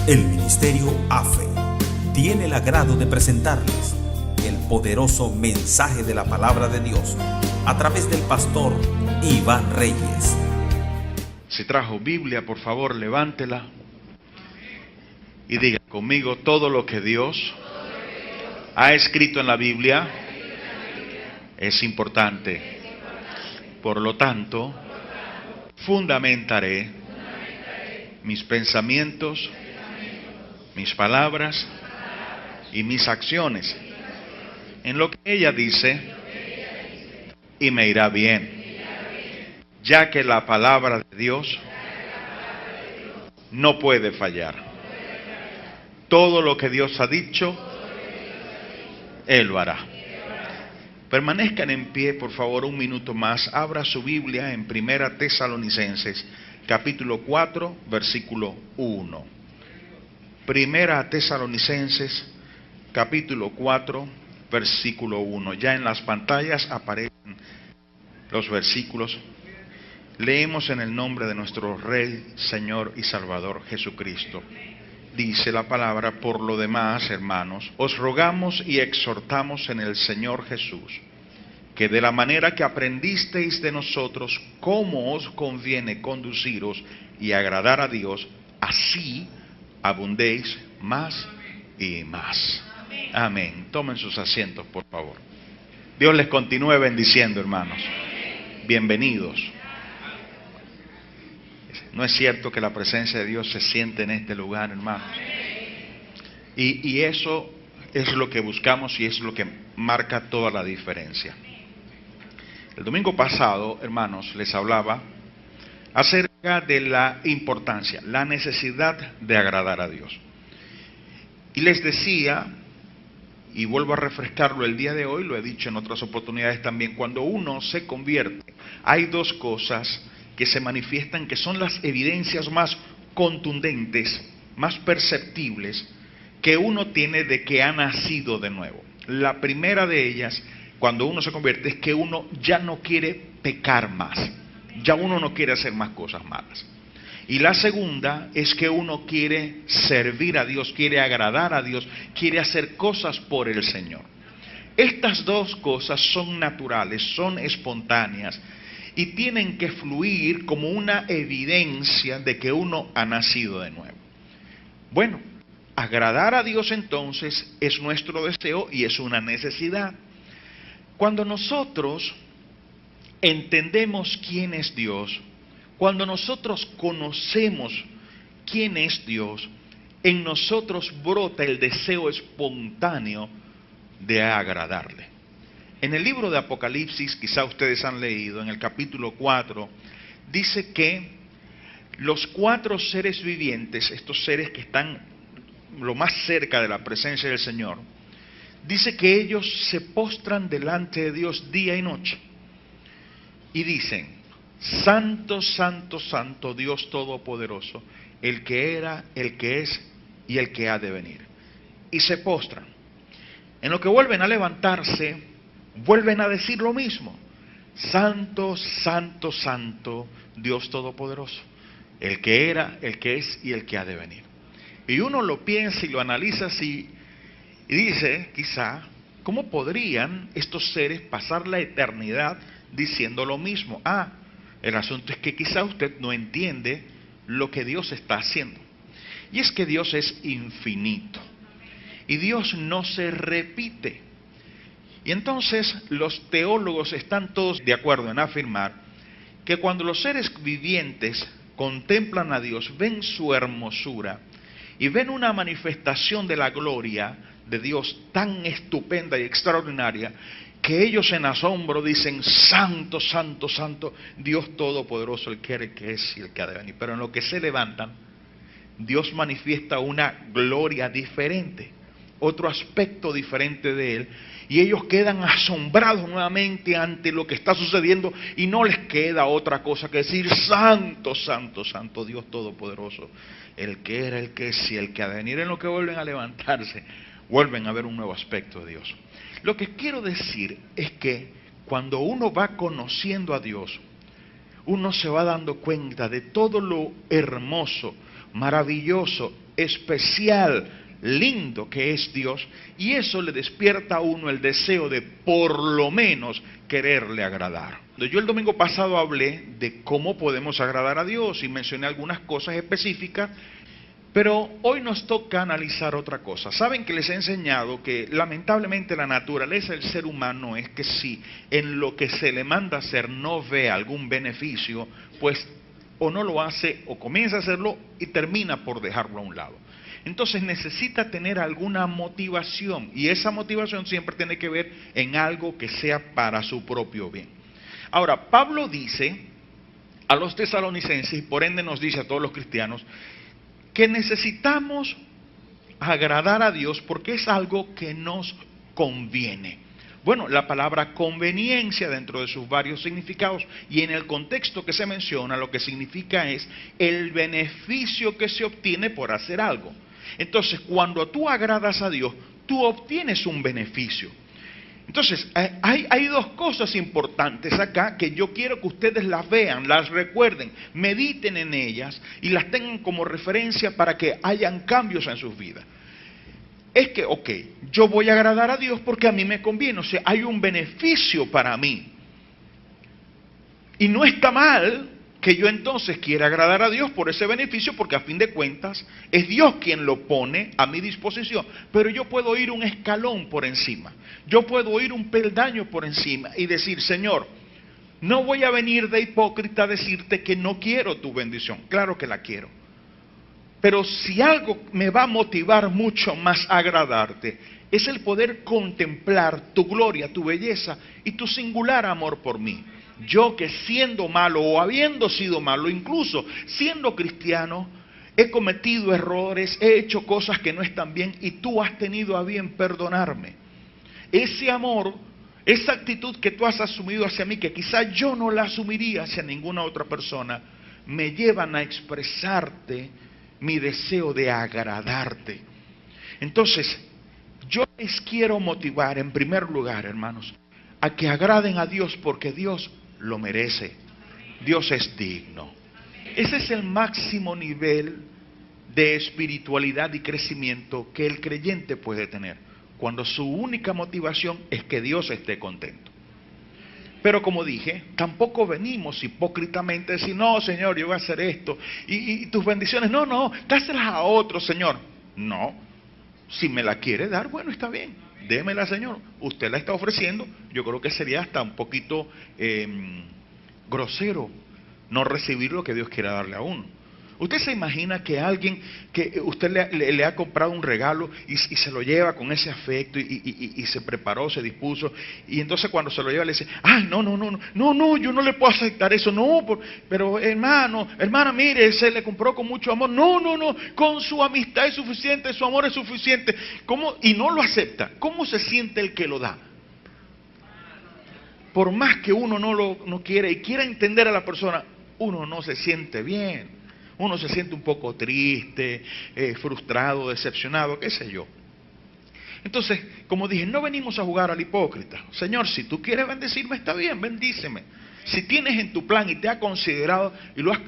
El Ministerio AFE tiene el agrado de presentarles el poderoso mensaje de la palabra de Dios a través del pastor Iván Reyes. Si trajo Biblia, por favor, levántela y diga conmigo: todo lo que Dios ha escrito en la Biblia es importante. Por lo tanto, fundamentaré mis pensamientos, mis palabras y mis acciones en lo que ella dice, y me irá bien, ya que la palabra de Dios no puede fallar. Todo lo que Dios ha dicho, Él lo hará. Permanezcan en pie, por favor, un minuto más. Abra su Biblia en Primera Tesalonicenses, capítulo 4, versículo 1. Primera Tesalonicenses, capítulo 4, versículo 1. Ya en las pantallas aparecen los versículos. Leemos en el nombre de nuestro Rey, Señor y Salvador Jesucristo. Dice la palabra: por lo demás, hermanos, os rogamos y exhortamos en el Señor Jesús, que de la manera que aprendisteis de nosotros cómo os conviene conduciros y agradar a Dios, así abundéis más y más. Amén. Tomen sus asientos, por favor. Dios les continúe bendiciendo, hermanos. Bienvenidos. ¿No es cierto que la presencia de Dios se siente en este lugar, hermanos? Y eso es lo que buscamos y es lo que marca toda la diferencia. El domingo pasado, hermanos, les hablaba acerca de la importancia, la necesidad de agradar a Dios. Y les decía, y vuelvo a refrescarlo el día de hoy, lo he dicho en otras oportunidades también, cuando uno se convierte, hay dos cosas que se manifiestan, que son las evidencias más contundentes, más perceptibles, que uno tiene de que ha nacido de nuevo. La primera de ellas, cuando uno se convierte, es que uno ya no quiere pecar más, ya uno no quiere hacer más cosas malas. Y la segunda es que uno quiere servir a Dios, quiere agradar a Dios, quiere hacer cosas por el Señor. Estas dos cosas son naturales, son espontáneas y tienen que fluir como una evidencia de que uno ha nacido de nuevo. Bueno, agradar a Dios entonces es nuestro deseo y es una necesidad. Cuando nosotros entendemos quién es Dios, cuando nosotros conocemos quién es Dios, en nosotros brota el deseo espontáneo de agradarle. En el libro de Apocalipsis, quizá ustedes han leído, en el capítulo 4, dice que los 4 seres vivientes, estos seres que están lo más cerca de la presencia del Señor, dice que ellos se postran delante de Dios día y noche y dicen: Santo, santo, santo, Dios Todopoderoso, el que era, el que es y el que ha de venir. Y se postran. En lo que vuelven a levantarse, vuelven a decir lo mismo: Santo, santo, santo, Dios Todopoderoso, el que era, el que es y el que ha de venir. Y uno lo piensa y lo analiza así y dice, quizá, ¿cómo podrían estos seres pasar la eternidad diciendo lo mismo? El asunto es que quizá usted no entiende lo que Dios está haciendo. Y es que Dios es infinito. Y Dios no se repite. Y entonces los teólogos están todos de acuerdo en afirmar que cuando los seres vivientes contemplan a Dios, ven su hermosura y ven una manifestación de la gloria de Dios tan estupenda y extraordinaria, que ellos en asombro dicen: Santo, santo, santo, Dios Todopoderoso, el que era, el que es y el que ha de venir. Pero en lo que se levantan, Dios manifiesta una gloria diferente, otro aspecto diferente de Él, y ellos quedan asombrados nuevamente ante lo que está sucediendo y no les queda otra cosa que decir: Santo, santo, santo, Dios Todopoderoso, el que era, el que es y el que ha de venir. En lo que vuelven a levantarse, vuelven a ver un nuevo aspecto de Dios. Lo que quiero decir es que cuando uno va conociendo a Dios, uno se va dando cuenta de todo lo hermoso, maravilloso, especial, lindo que es Dios, y eso le despierta a uno el deseo de por lo menos quererle agradar. Yo el domingo pasado hablé de cómo podemos agradar a Dios y mencioné algunas cosas específicas, pero hoy nos toca analizar otra cosa. Saben que les he enseñado que lamentablemente la naturaleza del ser humano es que si en lo que se le manda hacer no ve algún beneficio, pues o no lo hace o comienza a hacerlo y termina por dejarlo a un lado. Entonces necesita tener alguna motivación, y esa motivación siempre tiene que ver en algo que sea para su propio bien. Ahora, Pablo dice a los tesalonicenses, y por ende nos dice a todos los cristianos, que necesitamos agradar a Dios porque es algo que nos conviene. Bueno, la palabra conveniencia dentro de sus varios significados y en el contexto que se menciona, lo que significa es el beneficio que se obtiene por hacer algo. Entonces, cuando tú agradas a Dios, tú obtienes un beneficio. Entonces, hay dos cosas importantes acá que yo quiero que ustedes las vean, las recuerden, mediten en ellas y las tengan como referencia para que hayan cambios en sus vidas. Es que, ok, yo voy a agradar a Dios porque a mí me conviene, o sea, hay un beneficio para mí. Y no está mal que yo entonces quiera agradar a Dios por ese beneficio, porque a fin de cuentas es Dios quien lo pone a mi disposición. Pero yo puedo ir un escalón por encima, yo puedo ir un peldaño por encima y decir, Señor, no voy a venir de hipócrita a decirte que no quiero tu bendición, claro que la quiero. Pero si algo me va a motivar mucho más a agradarte, es el poder contemplar tu gloria, tu belleza y tu singular amor por mí. Yo que siendo malo o habiendo sido malo, incluso siendo cristiano, he cometido errores, he hecho cosas que no están bien y tú has tenido a bien perdonarme. Ese amor, esa actitud que tú has asumido hacia mí, que quizás yo no la asumiría hacia ninguna otra persona, me llevan a expresarte mi deseo de agradarte. Entonces, yo les quiero motivar en primer lugar, hermanos, a que agraden a Dios porque Dios lo merece. Dios es digno. Ese es el máximo nivel de espiritualidad y crecimiento que el creyente puede tener, cuando su única motivación es que Dios esté contento. Pero como dije, tampoco venimos hipócritamente a decir, no, Señor, yo voy a hacer esto, y tus bendiciones, no, dáselas a otro, Señor. No, si me la quiere dar, bueno, está bien, démela, Señor. Usted la está ofreciendo, yo creo que sería hasta un poquito grosero no recibir lo que Dios quiera darle a uno. Usted se imagina que alguien, que usted le ha comprado un regalo y se lo lleva con ese afecto y se preparó, se dispuso, y entonces cuando se lo lleva le dice, ay, no, yo no le puedo aceptar eso, no, pero hermana, mire, se le compró con mucho amor, no, con su amistad es suficiente, su amor es suficiente, ¿cómo? Y no lo acepta. ¿Cómo se siente el que lo da? Por más que uno no quiere y quiera entender a la persona, uno no se siente bien. Uno se siente un poco triste, frustrado, decepcionado, qué sé yo. Entonces, como dije, no venimos a jugar al hipócrita. Señor, si tú quieres bendecirme, está bien, bendíceme. Si tienes en tu plan y te has considerado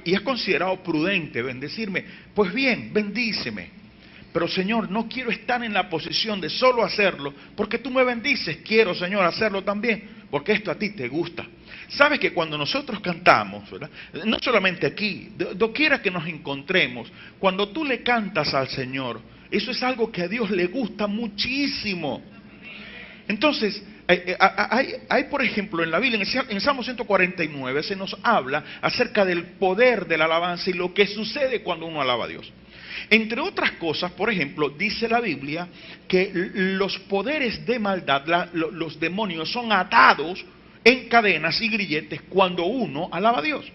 y has considerado prudente bendecirme, pues bien, bendíceme. Pero Señor, no quiero estar en la posición de solo hacerlo porque tú me bendices. Quiero, Señor, hacerlo también porque esto a ti te gusta. Sabes que cuando nosotros cantamos, ¿verdad? No solamente aquí, doquiera que nos encontremos, cuando tú le cantas al Señor, eso es algo que a Dios le gusta muchísimo. Entonces, hay por ejemplo en la Biblia, en el Salmo 149, se nos habla acerca del poder de la alabanza y lo que sucede cuando uno alaba a Dios. Entre otras cosas, por ejemplo, dice la Biblia que los poderes de maldad, los demonios son atados en cadenas y grilletes cuando uno alaba a Dios.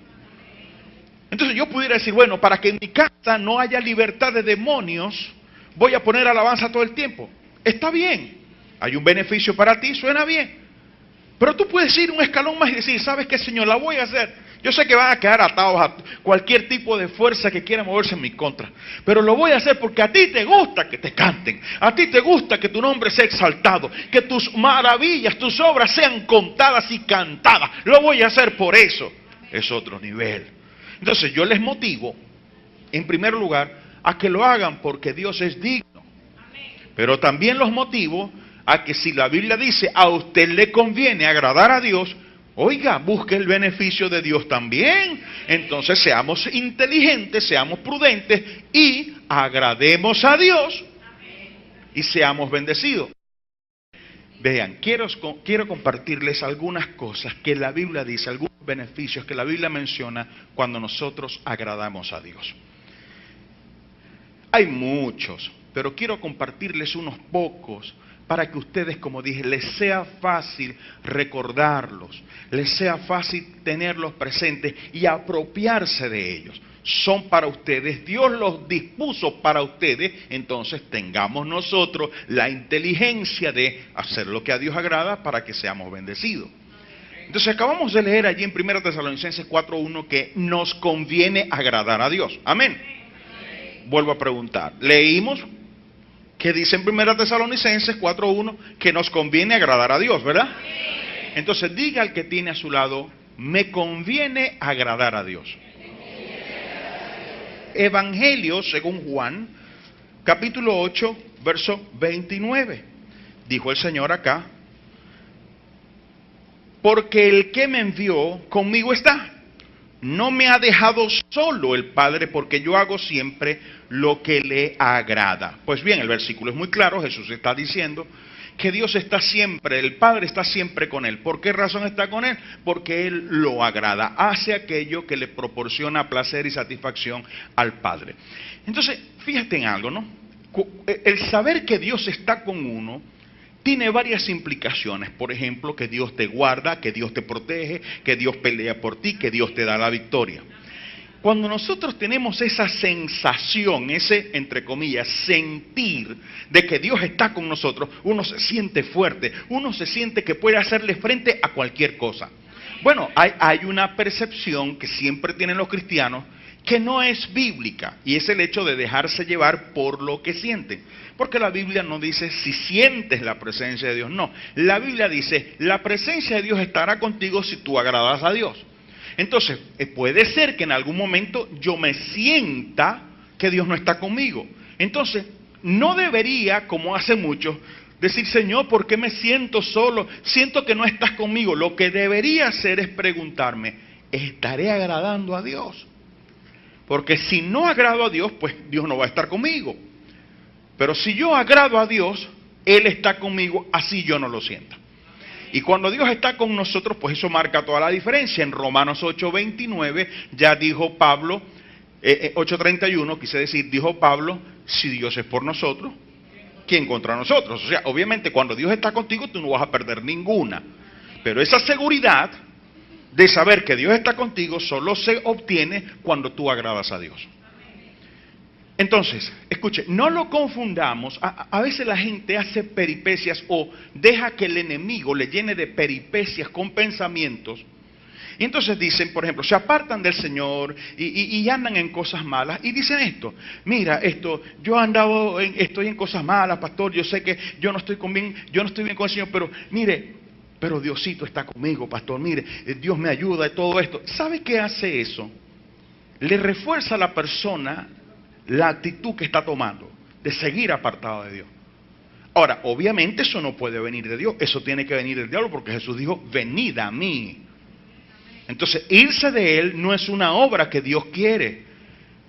Entonces yo pudiera decir, bueno, para que en mi casa no haya libertad de demonios, voy a poner alabanza todo el tiempo. Está bien, hay un beneficio para ti, suena bien. Pero tú puedes ir un escalón más y decir, ¿sabes qué, Señor? La voy a hacer. Yo sé que van a quedar atados a cualquier tipo de fuerza que quiera moverse en mi contra. Pero lo voy a hacer porque a ti te gusta que te canten. A ti te gusta que tu nombre sea exaltado. Que tus maravillas, tus obras sean contadas y cantadas. Lo voy a hacer por eso. es otro nivel. Entonces yo les motivo, en primer lugar, a que lo hagan porque Dios es digno. Pero también los motivo a que si la Biblia dice a usted le conviene agradar a Dios, oiga, busque el beneficio de Dios también. Entonces seamos inteligentes, seamos prudentes y agrademos a Dios y seamos bendecidos. Vean, quiero compartirles algunas cosas que la Biblia dice, algunos beneficios que la Biblia menciona cuando nosotros agradamos a Dios. Hay muchos, pero quiero compartirles unos pocos para que ustedes, como dije, les sea fácil recordarlos, les sea fácil tenerlos presentes y apropiarse de ellos. Son para ustedes, Dios los dispuso para ustedes, entonces tengamos nosotros la inteligencia de hacer lo que a Dios agrada para que seamos bendecidos. Entonces acabamos de leer allí en 1 Tesalonicenses 4:1 que nos conviene agradar a Dios. Amén. Vuelvo a preguntar, leímos que dice en 1 Tesalonicenses 4:1 que nos conviene agradar a Dios, ¿verdad? Entonces diga al que tiene a su lado, me conviene agradar a Dios. Evangelio según Juan, capítulo 8, verso 29. Dijo el Señor acá, porque el que me envió conmigo está. No me ha dejado solo el Padre, porque yo hago siempre lo que le agrada. Pues bien, el versículo es muy claro, Jesús está diciendo que Dios está siempre, el Padre está siempre con Él. ¿Por qué razón está con Él? Porque Él lo agrada, hace aquello que le proporciona placer y satisfacción al Padre. Entonces, fíjate en algo, ¿no? El saber que Dios está con uno tiene varias implicaciones. Por ejemplo, que Dios te guarda, que Dios te protege, que Dios pelea por ti, que Dios te da la victoria. Cuando nosotros tenemos esa sensación, ese, entre comillas, sentir de que Dios está con nosotros, uno se siente fuerte, uno se siente que puede hacerle frente a cualquier cosa. Bueno, hay una percepción que siempre tienen los cristianos que no es bíblica, y es el hecho de dejarse llevar por lo que sienten. Porque la Biblia no dice si sientes la presencia de Dios, no. La Biblia dice, la presencia de Dios estará contigo si tú agradas a Dios. Entonces, puede ser que en algún momento yo me sienta que Dios no está conmigo. Entonces, no debería, como hace muchos, decir, Señor, ¿por qué me siento solo? Siento que no estás conmigo. Lo que debería hacer es preguntarme, ¿estaré agradando a Dios? Porque si no agrado a Dios, pues Dios no va a estar conmigo. Pero si yo agrado a Dios, Él está conmigo, así yo no lo siento. Y cuando Dios está con nosotros, pues eso marca toda la diferencia. En Romanos 8:29 ya dijo Pablo, 8:31, quise decir, dijo Pablo, si Dios es por nosotros, ¿quién contra nosotros? O sea, obviamente cuando Dios está contigo, tú no vas a perder ninguna. Pero esa seguridad de saber que Dios está contigo solo se obtiene cuando tú agradas a Dios. Entonces, escuche, no lo confundamos. A veces la gente hace peripecias o deja que el enemigo le llene de peripecias con pensamientos. Y entonces dicen, por ejemplo, se apartan del Señor y andan en cosas malas. Y dicen esto, mira, yo estoy en cosas malas, pastor, yo sé que yo no estoy bien con el Señor, pero mire, pero Diosito está conmigo, pastor, mire, Dios me ayuda y todo esto. ¿Sabe qué hace eso? Le refuerza a la persona la actitud que está tomando, de seguir apartado de Dios. Ahora, obviamente eso no puede venir de Dios, eso tiene que venir del diablo, porque Jesús dijo, venid a mí. Entonces, irse de Él no es una obra que Dios quiere.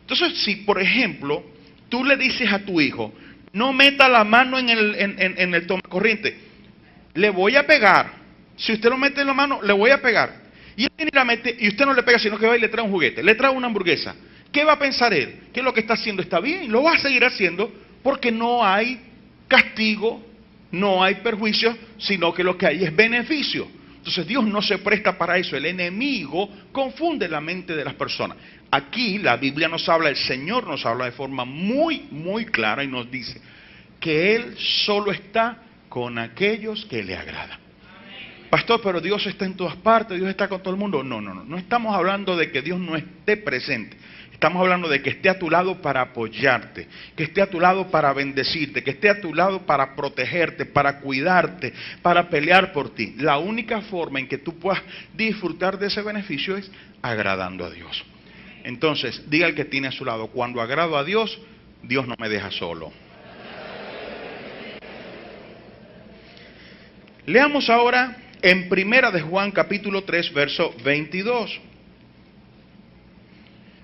Entonces, si por ejemplo, tú le dices a tu hijo, no meta la mano en el tomacorriente, le voy a pegar. Si usted lo mete en la mano, le voy a pegar. Y él viene y la mete, y usted no le pega, sino que va y le trae un juguete, le trae una hamburguesa. ¿Qué va a pensar él? Que lo que está haciendo está bien, lo va a seguir haciendo porque no hay castigo, no hay perjuicio, sino que lo que hay es beneficio. Entonces Dios no se presta para eso, el enemigo confunde la mente de las personas. Aquí la Biblia nos habla, el Señor nos habla de forma muy, muy clara y nos dice que Él solo está con aquellos que le agradan. Pastor, pero Dios está en todas partes, Dios está con todo el mundo. No estamos hablando de que Dios no esté presente. Estamos hablando de que esté a tu lado para apoyarte, que esté a tu lado para bendecirte, que esté a tu lado para protegerte, para cuidarte, para pelear por ti. La única forma en que tú puedas disfrutar de ese beneficio es agradando a Dios. Entonces, diga al que tiene a su lado, cuando agrado a Dios, Dios no me deja solo. Leamos ahora en Primera de Juan capítulo 3, verso 22.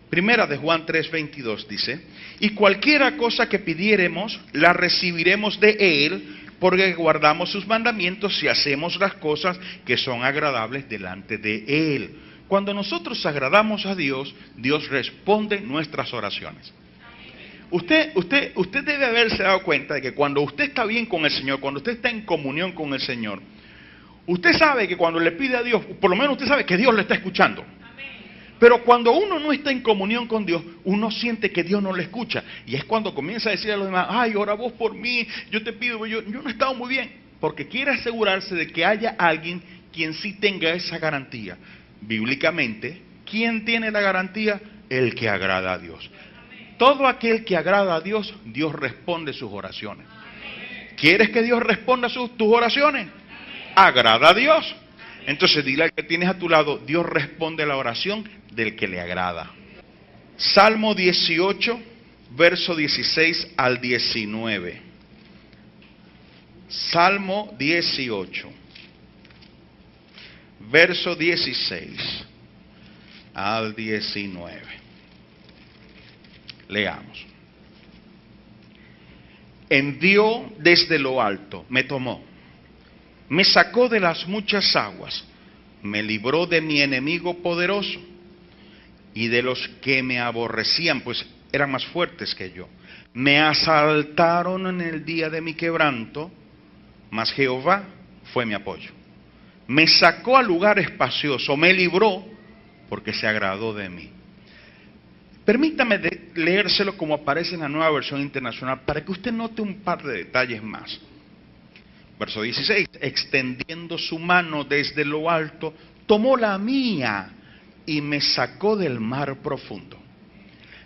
Primera de Juan 3:22 dice, y cualquiera cosa que pidiéremos, la recibiremos de Él, porque guardamos sus mandamientos y hacemos las cosas que son agradables delante de Él. Cuando nosotros agradamos a Dios, Dios responde nuestras oraciones. Usted debe haberse dado cuenta de que cuando usted está bien con el Señor, cuando usted está en comunión con el Señor, usted sabe que cuando le pide a Dios, por lo menos usted sabe que Dios le está escuchando. Pero cuando uno no está en comunión con Dios, uno siente que Dios no le escucha. Y es cuando comienza a decir a los demás, ay, ora vos por mí, yo te pido, yo no he estado muy bien. Porque quiere asegurarse de que haya alguien quien sí tenga esa garantía. Bíblicamente, ¿quién tiene la garantía? El que agrada a Dios. Todo aquel que agrada a Dios, Dios responde sus oraciones. ¿Quieres que Dios responda tus oraciones? Agrada a Dios. Entonces dile al que tienes a tu lado, Dios responde la oración del que le agrada. Salmo 18, verso 16 al 19. Salmo 18, verso 16 al 19. Leamos. Envió desde lo alto, me tomó. Me sacó de las muchas aguas, me libró de mi enemigo poderoso y de los que me aborrecían, pues eran más fuertes que yo. Me asaltaron en el día de mi quebranto, mas Jehová fue mi apoyo. Me sacó a lugar espacioso, me libró porque se agradó de mí. Permítame leérselo como aparece en la Nueva Versión Internacional para que usted note un par de detalles más. Verso 16, extendiendo su mano desde lo alto, tomó la mía y me sacó del mar profundo.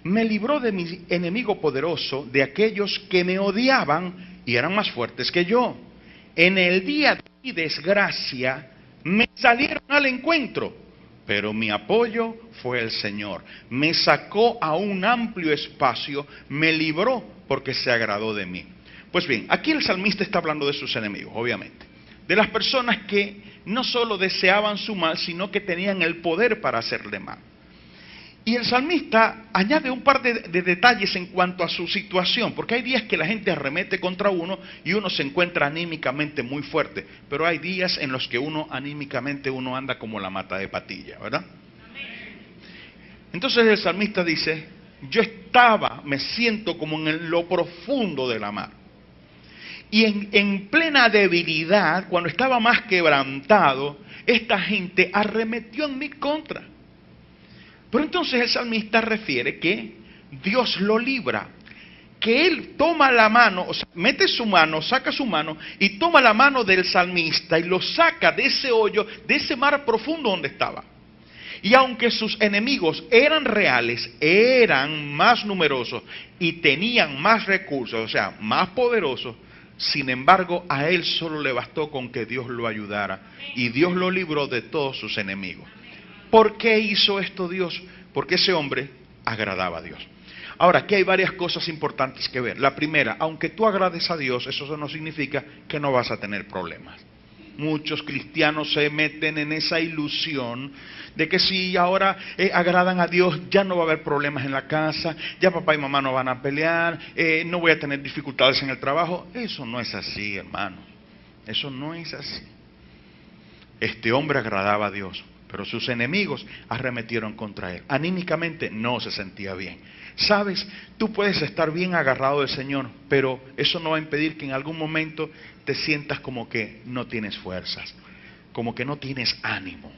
Me libró de mi enemigo poderoso, de aquellos que me odiaban y eran más fuertes que yo. En el día de mi desgracia me salieron al encuentro, pero mi apoyo fue el Señor. Me sacó a un amplio espacio, me libró porque se agradó de mí. Pues bien, aquí el salmista está hablando de sus enemigos, obviamente. De las personas que no solo deseaban su mal, sino que tenían el poder para hacerle mal. Y el salmista añade un par de detalles en cuanto a su situación, porque hay días que la gente arremete contra uno y uno se encuentra anímicamente muy fuerte, pero hay días en los que anímicamente uno anda como la mata de patilla, ¿verdad? Entonces el salmista dice, me siento como en lo profundo de la mar. Y en plena debilidad, cuando estaba más quebrantado, esta gente arremetió en mi contra. Pero entonces el salmista refiere que Dios lo libra, que él toma la mano, o sea, mete su mano, saca su mano y toma la mano del salmista y lo saca de ese hoyo, de ese mar profundo donde estaba. Y aunque sus enemigos eran reales, eran más numerosos y tenían más recursos, o sea, más poderosos, sin embargo, a él solo le bastó con que Dios lo ayudara y Dios lo libró de todos sus enemigos. ¿Por qué hizo esto Dios? Porque ese hombre agradaba a Dios. Ahora, aquí hay varias cosas importantes que ver. La primera, aunque tú agrades a Dios, eso no significa que no vas a tener problemas. Muchos cristianos se meten en esa ilusión de que si ahora agradan a Dios, ya no va a haber problemas en la casa, ya papá y mamá no van a pelear, no voy a tener dificultades en el trabajo. Eso no es así, hermano. Eso no es así. Este hombre agradaba a Dios, pero sus enemigos arremetieron contra él. Anímicamente no se sentía bien. Sabes, tú puedes estar bien agarrado del Señor, pero eso no va a impedir que en algún momento te sientas como que no tienes fuerzas, como que no tienes ánimo.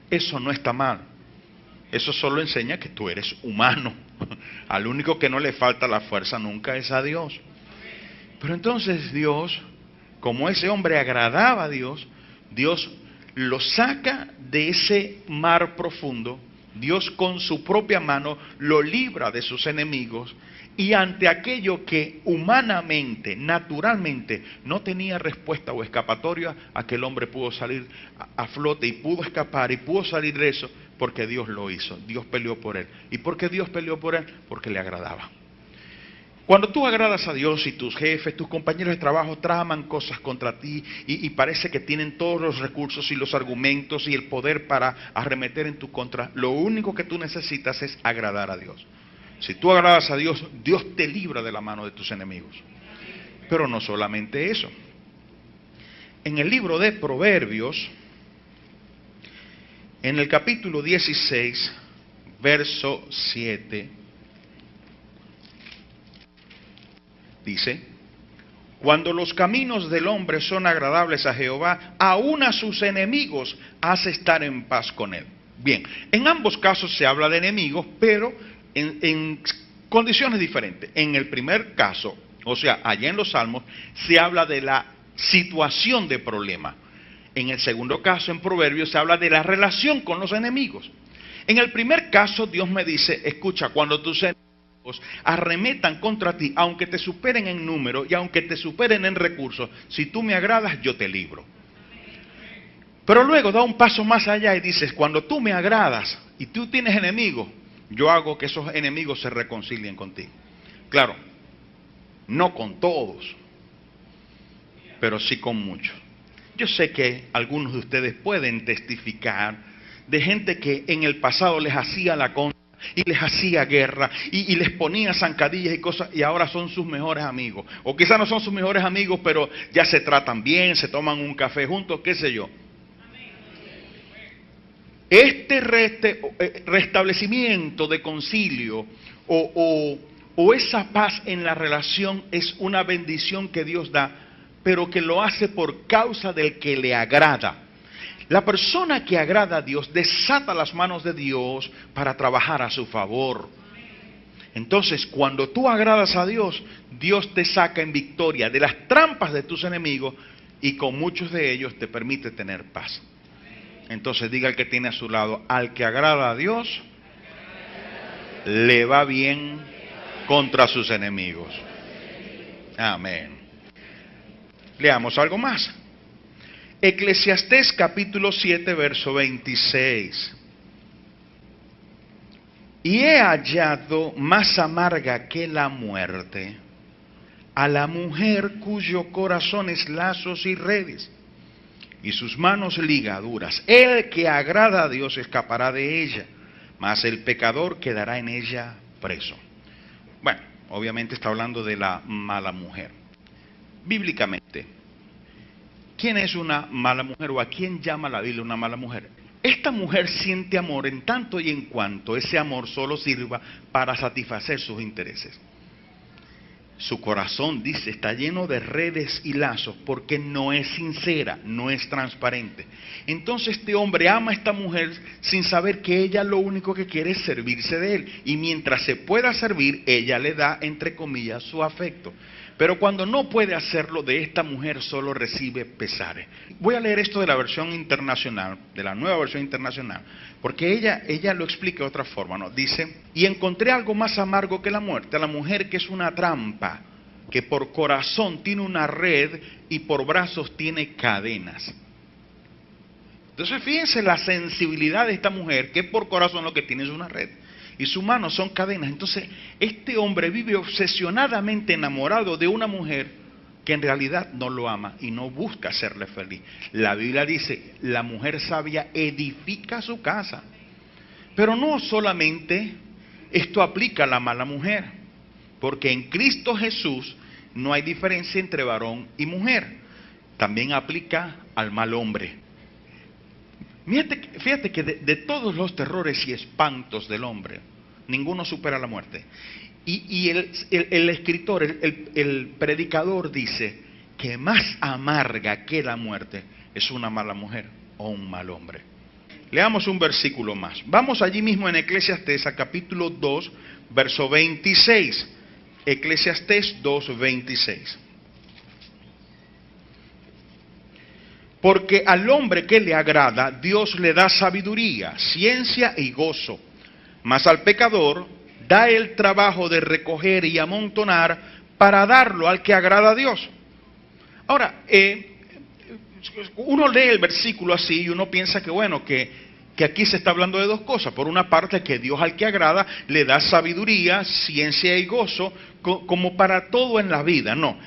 Eso no está mal. Eso solo enseña que tú eres humano. Al único que no le falta la fuerza nunca es a Dios. Pero entonces Dios, como ese hombre agradaba a Dios, Dios lo saca de ese mar profundo. Dios con su propia mano lo libra de sus enemigos, y ante aquello que humanamente, naturalmente, no tenía respuesta o escapatoria, aquel hombre pudo salir a flote y pudo escapar y pudo salir de eso porque Dios lo hizo. Dios peleó por él. ¿Y por qué Dios peleó por él? Porque le agradaba. Cuando tú agradas a Dios y tus jefes, tus compañeros de trabajo traman cosas contra ti y parece que tienen todos los recursos y los argumentos y el poder para arremeter en tu contra, lo único que tú necesitas es agradar a Dios. Si tú agradas a Dios, Dios te libra de la mano de tus enemigos. Pero no solamente eso. En el libro de Proverbios, en el capítulo 16, verso 7, dice: cuando los caminos del hombre son agradables a Jehová, aun a sus enemigos hace estar en paz con él. Bien, en ambos casos se habla de enemigos, pero en condiciones diferentes. En el primer caso, o sea, allá en los Salmos, se habla de la situación de problema. En el segundo caso, en Proverbios, se habla de la relación con los enemigos. En el primer caso, Dios me dice: escucha, cuando tus enemigos arremetan contra ti, aunque te superen en número y aunque te superen en recursos, si tú me agradas, yo te libro. Pero luego da un paso más allá y dices: cuando tú me agradas y tú tienes enemigos, yo hago que esos enemigos se reconcilien contigo. Claro, no con todos, pero sí con muchos. Yo sé que algunos de ustedes pueden testificar de gente que en el pasado les hacía la contra y les hacía guerra y les ponía zancadillas y cosas, y ahora son sus mejores amigos. O quizás no son sus mejores amigos, pero ya se tratan bien, se toman un café juntos, qué sé yo. Este restablecimiento de concilio o esa paz en la relación es una bendición que Dios da, pero que lo hace por causa del que le agrada. La persona que agrada a Dios desata las manos de Dios para trabajar a su favor. Entonces, cuando tú agradas a Dios, Dios te saca en victoria de las trampas de tus enemigos y con muchos de ellos te permite tener paz. Entonces diga el que tiene a su lado: al que agrada a Dios, le va bien contra sus enemigos. Amén. Leamos algo más. Eclesiastés capítulo 7, verso 26. Y he hallado más amarga que la muerte a la mujer cuyo corazón es lazos y redes, y sus manos ligaduras. El que agrada a Dios escapará de ella, mas el pecador quedará en ella preso. Bueno, obviamente está hablando de la mala mujer. Bíblicamente, ¿quién es una mala mujer o a quién llama la Biblia una mala mujer? Esta mujer siente amor en tanto y en cuanto ese amor solo sirva para satisfacer sus intereses. Su corazón, dice, está lleno de redes y lazos porque no es sincera, no es transparente. Entonces este hombre ama a esta mujer sin saber que ella lo único que quiere es servirse de él. Y mientras se pueda servir, ella le da, entre comillas, su afecto. Pero cuando no puede hacerlo, de esta mujer solo recibe pesares. Voy a leer esto de la versión internacional, de la nueva versión internacional, porque ella lo explica de otra forma, ¿no? Dice: y encontré algo más amargo que la muerte, a la mujer que es una trampa, que por corazón tiene una red y por brazos tiene cadenas. Entonces fíjense la sensibilidad de esta mujer, que por corazón lo que tiene es una red y sus manos son cadenas. Entonces este hombre vive obsesionadamente enamorado de una mujer que en realidad no lo ama y no busca hacerle feliz. La Biblia dice: la mujer sabia edifica su casa. Pero no solamente esto aplica a la mala mujer, porque en Cristo Jesús no hay diferencia entre varón y mujer. También aplica al mal hombre. Fíjate que de todos los terrores y espantos del hombre, ninguno supera la muerte. Y el escritor, el predicador dice que más amarga que la muerte es una mala mujer o un mal hombre. Leamos un versículo más. Vamos allí mismo en Eclesiastés, a capítulo 2, verso 26. Eclesiastés 2, 26. Porque al hombre que le agrada, Dios le da sabiduría, ciencia y gozo. Mas al pecador da el trabajo de recoger y amontonar para darlo al que agrada a Dios. Ahora, uno lee el versículo así y uno piensa que bueno, que aquí se está hablando de dos cosas. Por una parte, que Dios al que agrada le da sabiduría, ciencia y gozo, como para todo en la vida. No.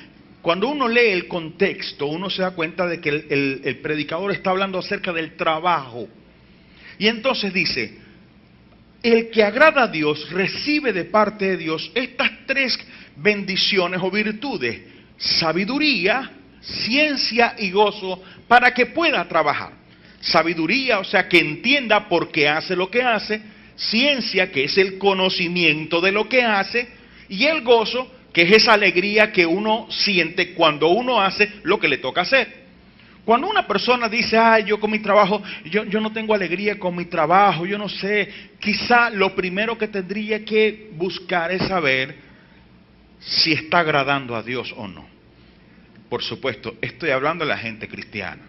Cuando uno lee el contexto, uno se da cuenta de que el predicador está hablando acerca del trabajo. Y entonces dice, el que agrada a Dios recibe de parte de Dios estas tres bendiciones o virtudes: sabiduría, ciencia y gozo, para que pueda trabajar. Sabiduría, o sea, que entienda por qué hace lo que hace. Ciencia, que es el conocimiento de lo que hace. Y el gozo, que es esa alegría que uno siente cuando uno hace lo que le toca hacer. Cuando una persona dice, yo con mi trabajo, yo no tengo alegría con mi trabajo, yo no sé, quizá lo primero que tendría que buscar es saber si está agradando a Dios o no. Por supuesto, estoy hablando de la gente cristiana.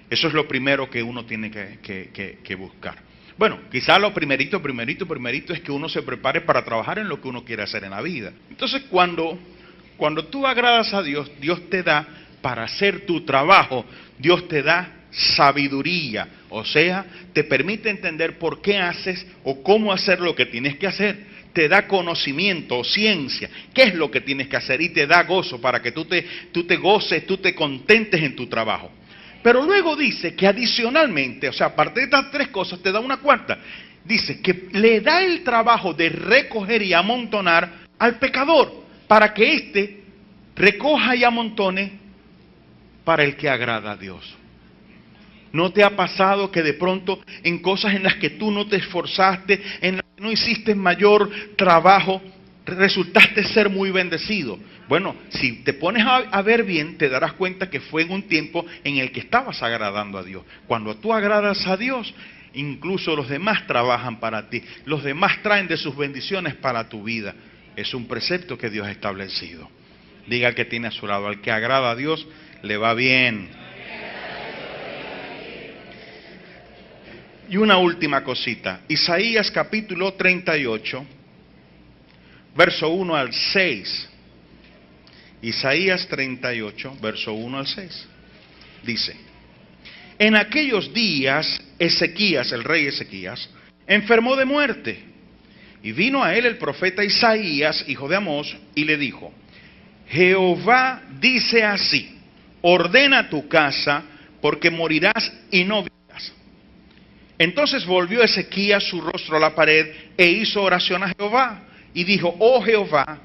Eso es lo primero que uno tiene que buscar. Bueno, quizá lo primerito es que uno se prepare para trabajar en lo que uno quiere hacer en la vida. Entonces, cuando tú agradas a Dios, Dios te da, para hacer tu trabajo, Dios te da sabiduría. O sea, te permite entender por qué haces o cómo hacer lo que tienes que hacer. Te da conocimiento o ciencia, qué es lo que tienes que hacer, y te da gozo para que tú te goces, tú te contentes en tu trabajo. Pero luego dice que adicionalmente, o sea, aparte de estas tres cosas, te da una cuarta. Dice que le da el trabajo de recoger y amontonar al pecador, para que éste recoja y amontone para el que agrada a Dios. ¿No te ha pasado que de pronto en cosas en las que tú no te esforzaste, en las que no hiciste mayor trabajo, resultaste ser muy bendecido? Bueno, si te pones a ver bien, te darás cuenta que fue en un tiempo en el que estabas agradando a Dios. Cuando tú agradas a Dios, incluso los demás trabajan para ti. Los demás traen de sus bendiciones para tu vida. Es un precepto que Dios ha establecido. Diga al que tiene a su lado, al que agrada a Dios, le va bien. Y una última cosita. Isaías capítulo 38, verso 1 al 6. Isaías 38, verso 1 al 6. Dice: en aquellos días Ezequías, el rey Ezequías, enfermó de muerte. Y vino a él el profeta Isaías, hijo de Amós, y le dijo: Jehová dice así: ordena tu casa, porque morirás y no vivirás. Entonces volvió Ezequías su rostro a la pared e hizo oración a Jehová. Y dijo: oh Jehová,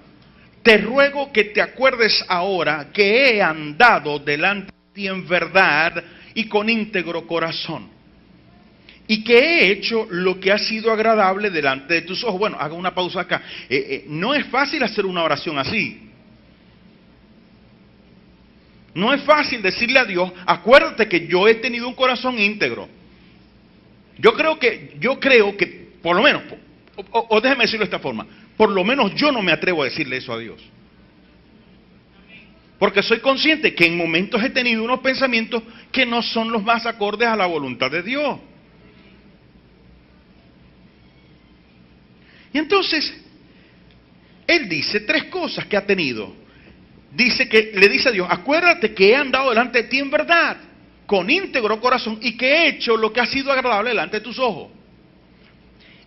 te ruego que te acuerdes ahora que he andado delante de ti en verdad y con íntegro corazón, y que he hecho lo que ha sido agradable delante de tus ojos. Bueno, haga una pausa acá. No es fácil hacer una oración así. No es fácil decirle a Dios: acuérdate que yo he tenido un corazón íntegro. Yo creo que por lo menos, o déjeme decirlo de esta forma, por lo menos yo no me atrevo a decirle eso a Dios. Porque soy consciente que en momentos he tenido unos pensamientos que no son los más acordes a la voluntad de Dios. Y entonces, él dice tres cosas que ha tenido. Dice que le dice a Dios: acuérdate que he andado delante de ti en verdad, con íntegro corazón, y que he hecho lo que ha sido agradable delante de tus ojos.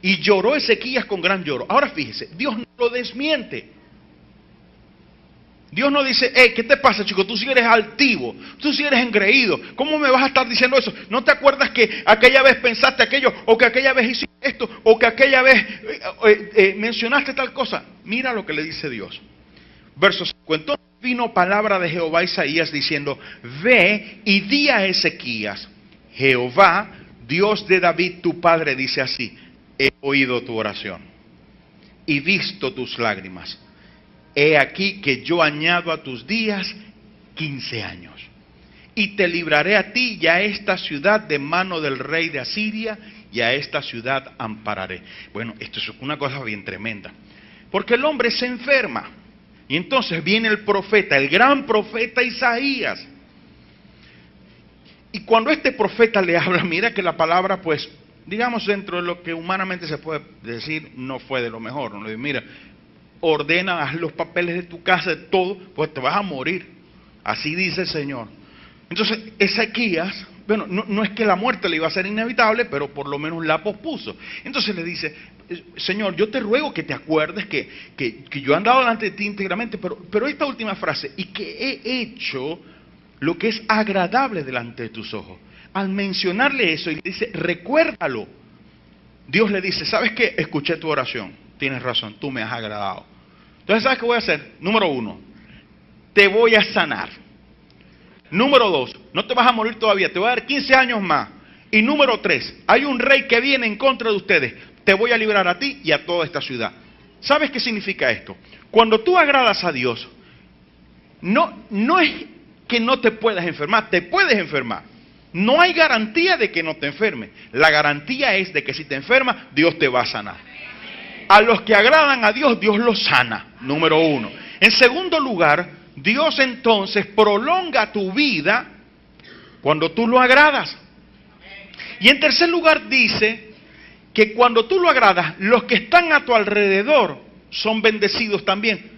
Y lloró Ezequías con gran lloro. Ahora fíjese, Dios no lo desmiente. Dios no dice: ¿qué te pasa, chico? Tú sí eres altivo, tú sí eres engreído. ¿Cómo me vas a estar diciendo eso? ¿No te acuerdas que aquella vez pensaste aquello, o que aquella vez hiciste esto, o que aquella vez mencionaste tal cosa? Mira lo que le dice Dios. Verso 5. Entonces vino palabra de Jehová a Isaías diciendo: ve y di a Ezequías: Jehová, Dios de David tu padre, dice así: he oído tu oración y visto tus lágrimas. He aquí que yo añado a tus días 15 años. Y te libraré a ti y a esta ciudad de mano del rey de Asiria, y a esta ciudad ampararé. Bueno, esto es una cosa bien tremenda. Porque el hombre se enferma. Y entonces viene el profeta, el gran profeta Isaías. Y cuando este profeta le habla, mira que la palabra, pues, digamos, dentro de lo que humanamente se puede decir, no fue de lo mejor. No le dice, mira, ordena, haz los papeles de tu casa, de todo, pues te vas a morir. Así dice el Señor. Entonces, Ezequías, bueno, no es que la muerte le iba a ser inevitable, pero por lo menos la pospuso. Entonces le dice, Señor, yo te ruego que te acuerdes que yo he andado delante de ti íntegramente, pero esta última frase, y que he hecho lo que es agradable delante de tus ojos. Al mencionarle eso, y le dice, recuérdalo. Dios le dice, ¿sabes qué? Escuché tu oración, tienes razón, tú me has agradado. Entonces, ¿sabes qué voy a hacer? Número 1, te voy a sanar. Número 2, no te vas a morir todavía, te voy a dar 15 años más. Y número 3, hay un rey que viene en contra de ustedes, te voy a librar a ti y a toda esta ciudad. ¿Sabes qué significa esto? Cuando tú agradas a Dios, no es que no te puedas enfermar, te puedes enfermar. No hay garantía de que no te enfermes. La garantía es de que si te enfermas, Dios te va a sanar. A los que agradan a Dios, Dios los sana, número 1. En segundo lugar, Dios entonces prolonga tu vida cuando tú lo agradas. Y en tercer lugar dice que cuando tú lo agradas, los que están a tu alrededor son bendecidos también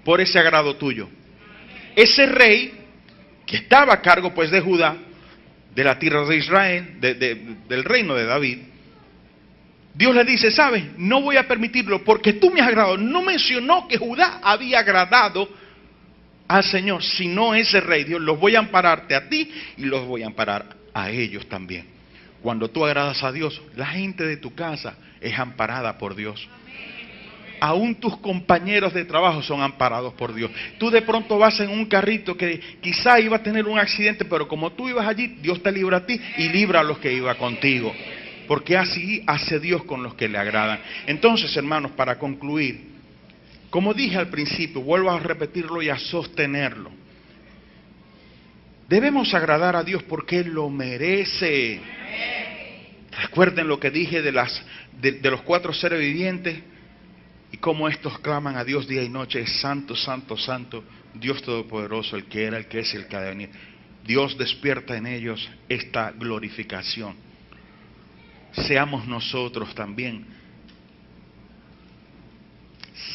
por ese agrado tuyo. Ese rey que estaba a cargo pues de Judá, de la tierra de Israel, del reino de David, Dios le dice, ¿sabes? No voy a permitirlo porque tú me has agradado. No mencionó que Judá había agradado al Señor, sino ese rey. Dios, los voy a ampararte a ti y los voy a amparar a ellos también. Cuando tú agradas a Dios, la gente de tu casa es amparada por Dios. Aún tus compañeros de trabajo son amparados por Dios. Tú de pronto vas en un carrito que quizá iba a tener un accidente, pero como tú ibas allí, Dios te libra a ti y libra a los que iban contigo. Porque así hace Dios con los que le agradan. Entonces, hermanos, para concluir, como dije al principio, vuelvo a repetirlo y a sostenerlo. Debemos agradar a Dios porque Él lo merece. Recuerden lo que dije de los 4 seres vivientes y cómo estos claman a Dios día y noche. Santo, santo, santo, Dios Todopoderoso, el que era, el que es y el que ha de venir. Dios despierta en ellos esta glorificación. Seamos nosotros también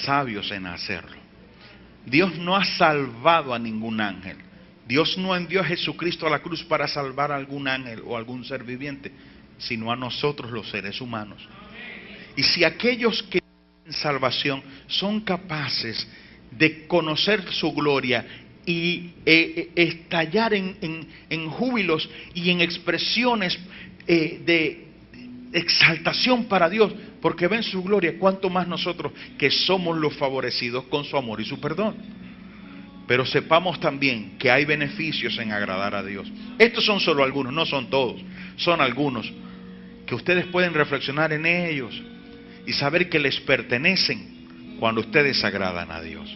sabios en hacerlo. Dios no ha salvado a ningún ángel. Dios no envió a Jesucristo a la cruz para salvar a algún ángel o algún ser viviente, sino a nosotros los seres humanos. Y si aquellos que tienen salvación son capaces de conocer su gloria y estallar en júbilos y en expresiones de exaltación para Dios, porque ven su gloria, cuánto más nosotros que somos los favorecidos con su amor y su perdón. Pero sepamos también que hay beneficios en agradar a Dios. Estos son solo algunos, no son todos, son algunos que ustedes pueden reflexionar en ellos y saber que les pertenecen cuando ustedes agradan a Dios.